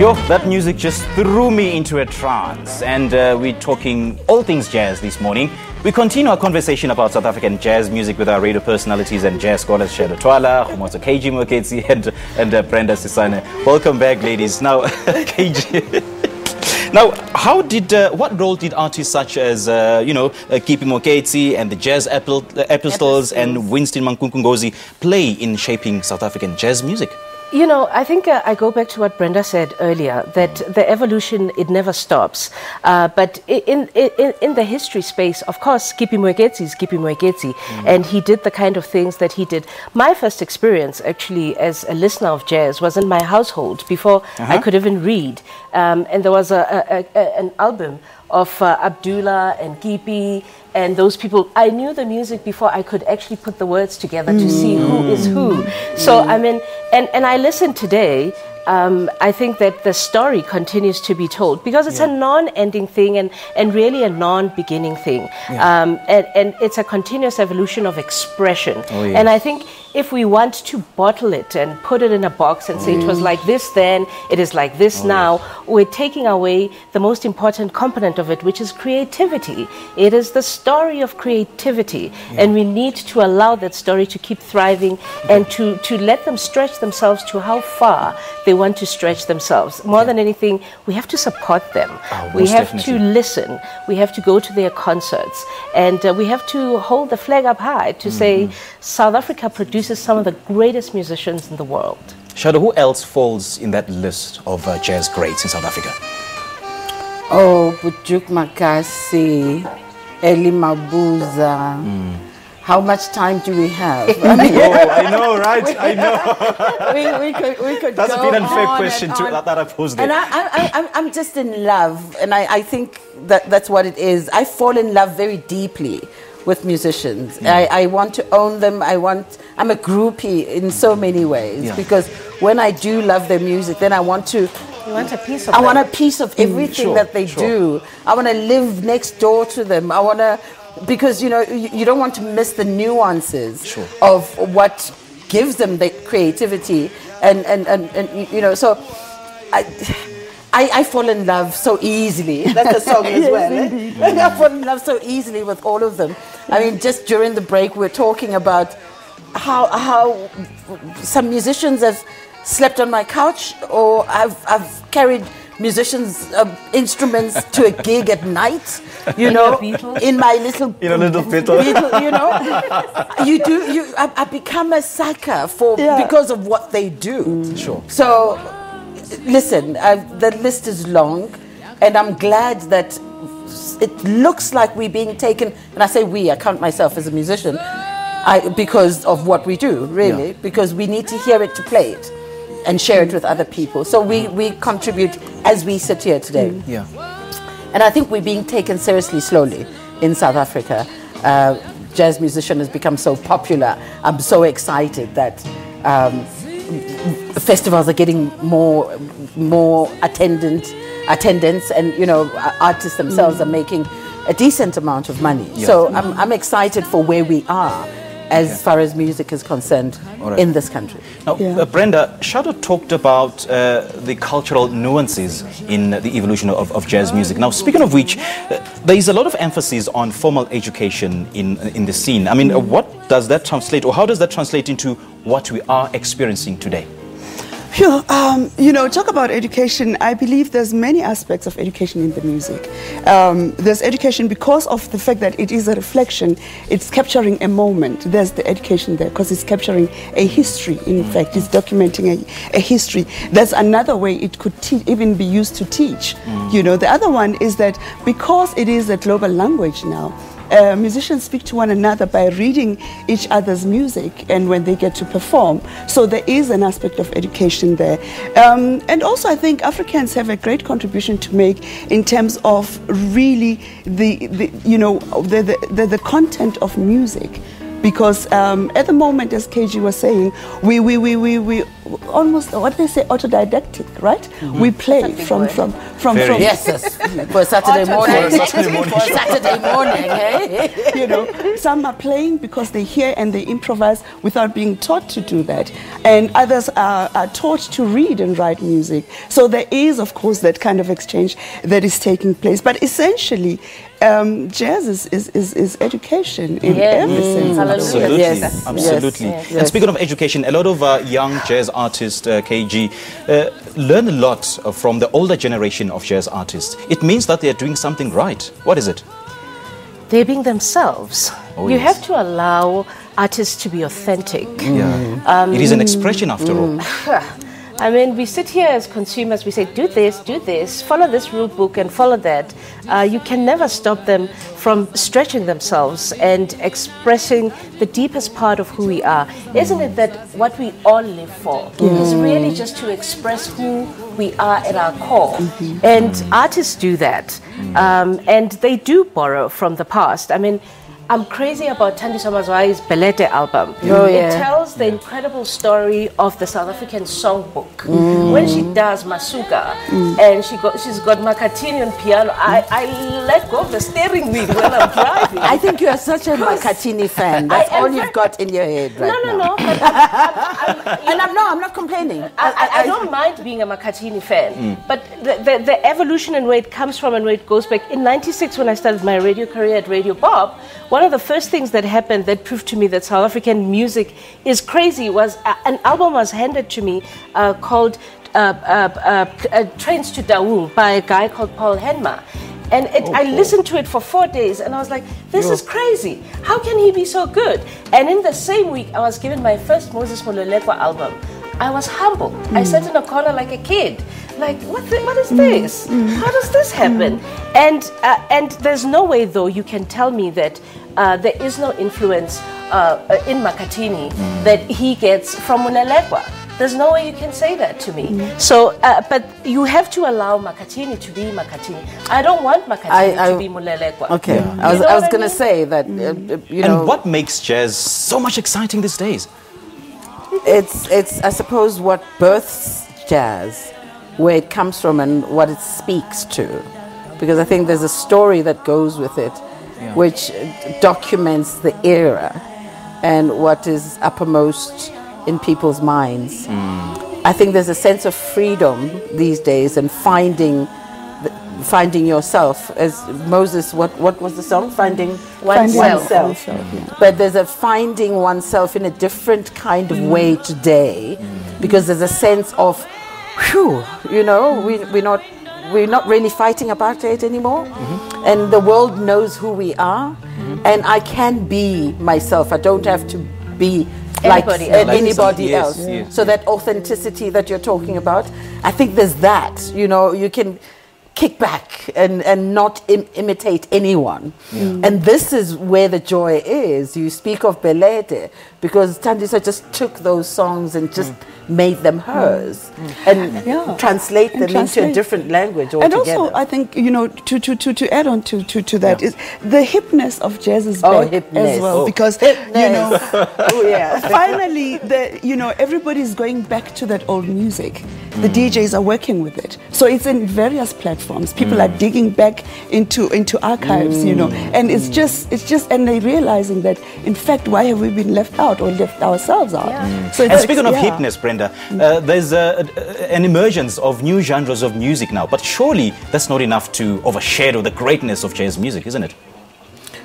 Yo, that music just threw me into a trance, and we're talking all things jazz this morning. We continue our conversation about South African jazz music with our radio personalities and jazz scholars Shado Twala, Kgomotso Moeketsi, and Brenda Sisane. Welcome back, ladies. Now, KG. Now, what role did artists such as, Kgomotso and the Jazz Epistles and Winston Mankunkungozi play in shaping South African jazz music? You know, I think I go back to what Brenda said earlier, that the evolution, it never stops. But in the history space, of course, Kgomotso is Kgomotso, and he did the kind of things that he did. My first experience, actually, as a listener of jazz was in my household before I could even read. And there was an album of Abdullah and Kipi and those people. I knew the music before I could actually put the words together to see who is who. So, I mean, and I listen today, I think that the story continues to be told because it's a non-ending thing and really a non-beginning thing. And it's a continuous evolution of expression. And I think if we want to bottle it and put it in a box and say it was like this then, it is like this now, we're taking away the most important component of it, which is creativity. It is the story of creativity, and we need to allow that story to keep thriving and to let them stretch themselves to how far they want to stretch themselves. More than anything, we have to support them. We have to listen. We have to go to their concerts, and we have to hold the flag up high to say South Africa produces some of the greatest musicians in the world. Shado, who else falls in that list of jazz greats in South Africa? Oh, Bujuk Makasi, Eli Mabuza. How much time do we have? I know, right? I know. we could That's go been an unfair on question that I posed there. And I'm just in love, and I think that's what it is. I fall in love very deeply with musicians. I want to own them. I'm a groupie in so many ways because when I do love their music, then I want to. You want a piece of I want a piece of everything that they do. I want to live next door to them. I want to, because you don't want to miss the nuances of what gives them the creativity and so I fall in love so easily. That's a song as well. I fall in love so easily with all of them. I mean, just during the break, we're talking about how some musicians have slept on my couch, or I've carried musicians' instruments to a gig at night. In my little Beetle. I become a sucker because of what they do. So. Listen, the list is long, and I'm glad that it looks like we're being taken, and I say we, I count myself as a musician, because of what we do, really, because we need to hear it to play it and share it with other people. So we contribute as we sit here today. And I think we're being taken seriously slowly in South Africa. Jazz musician has become so popular. I'm so excited that festivals are getting more attendance, and artists themselves are making a decent amount of money. So I'm excited for where we are as far as music is concerned in this country. Now, Brenda, Shado talked about the cultural nuances in the evolution of jazz music. Now, speaking of which, there is a lot of emphasis on formal education in the scene. I mean, what does that translate, or how does that translate into what we are experiencing today? Sure. Talk about education. I believe there's many aspects of education in the music. There's education because of the fact that it is a reflection. It's capturing a moment. There's the education there because it's capturing a history. In fact, it's documenting a history. There's another way it could even be used to teach. The other one is that because it is a global language now, musicians speak to one another by reading each other's music and when they get to perform. So there is an aspect of education there. And also I think Africans have a great contribution to make in terms of really the content of music. Because at the moment, as KG was saying, we almost, what they say, autodidactic, right? We play from yes, for Saturday morning. For Saturday morning, hey? Some are playing because they hear and they improvise without being taught to do that. And others are taught to read and write music. So there is, of course, that kind of exchange that is taking place. But essentially, jazz is education in every sense. Absolutely, yes. absolutely. Yes. And speaking of education, a lot of young jazz artists, KG, learn a lot from the older generation of jazz artists. It means that they are doing something right. What is it? They're being themselves. Oh, you yes. have to allow artists to be authentic. It is an expression after all. I mean, we sit here as consumers, we say, do this, follow this rule book and follow that. You can never stop them from stretching themselves and expressing the deepest part of who we are. Isn't it that what we all live for is really just to express who we are at our core? And artists do that. And they do borrow from the past. I mean, I'm crazy about Thandiswa Mazwai's Belete album. It tells the incredible story of the South African songbook. When she does Masuka and she's got Makatini on piano, I let go of the steering wheel when I'm driving. I think you are such a Makatini fan. That's all you've got in your head right now. No. But I'm not complaining. I don't mind being a Makatini fan, but the evolution and where it comes from and where it goes back. In '96, when I started my radio career at Radio Bob, one of the first things that happened that proved to me that South African music is crazy was an album was handed to me called Trains to Dawu by a guy called Paul Henma. And I listened to it for 4 days and I was like, this is crazy. How can he be so good? And in the same week, I was given my first Moses Mololekwa album. I was humble. I sat in a corner like a kid. Like, what is this? How does this happen? And there's no way, though, you can tell me that there is no influence in Makatini that he gets from Mololekwa. There's no way you can say that to me. So, but you have to allow Makatini to be Makatini. I don't want Makatini to be Mololekwa. Okay, I was going to say that, And what makes jazz so much exciting these days? It's I suppose what births jazz, where it comes from and what it speaks to, because I think there's a story that goes with it, which documents the era and what is uppermost in people's minds. I think there's a sense of freedom these days and finding yourself. As Moses, what was the song? Finding oneself. But there's a finding oneself in a different kind of way today, because there's a sense of, we're not really fighting apartheid anymore, and the world knows who we are, and I can be myself. I don't have to be like anybody else. So that authenticity that you're talking about, I think there's that. You can kick back and not imitate anyone. And this is where the joy is. You speak of Belete because Thandiswa just took those songs and just made them hers and translate them into a different language altogether. And also, I think, to add on to that is the hipness of jazz is back as well. Because, finally, everybody's going back to that old music. The DJs are working with it. So it's in various platforms. People are digging back into archives, and it's just, and they're realizing that, in fact, why have we been left out or left ourselves out? So and speaking of hipness, Brenda, there's an emergence of new genres of music now, but surely that's not enough to overshadow the greatness of jazz music, isn't it?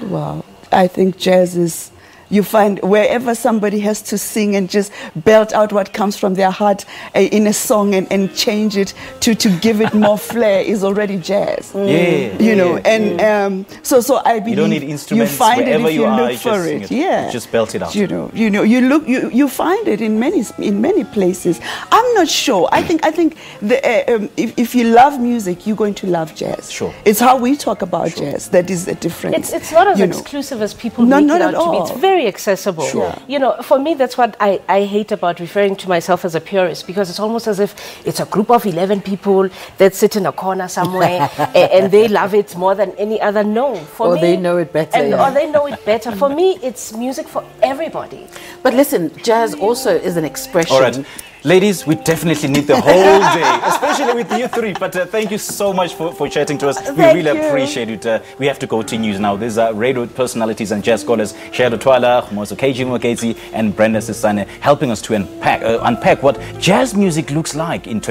Well, I think jazz is You find wherever somebody has to sing and just belt out what comes from their heart in a song and change it to give it more flair is already jazz. You know, and so I believe you don't need instruments. You find it if you look just for it. Yeah, just belt it out. You know, you find it in many places. I'm not sure. I think if you love music, you're going to love jazz. Sure, it's how we talk about jazz that is the difference. It's not as exclusive as people make it out to be. It's very accessible. Sure. You know, for me, that's what I hate about referring to myself as a purist, because it's almost as if it's a group of 11 people that sit in a corner somewhere and they love it more than any other. No, for me, they know it better. Or they know it better. For me, it's music for everybody. But listen, jazz also is an expression. All right. Ladies, we definitely need the whole day, especially with you three. But thank you so much for chatting to us. We really appreciate it. We have to go to news now. These are radio personalities and jazz scholars, Shado Twala, Kgomotso Moeketsi, and Brenda Sisane, helping us to unpack what jazz music looks like in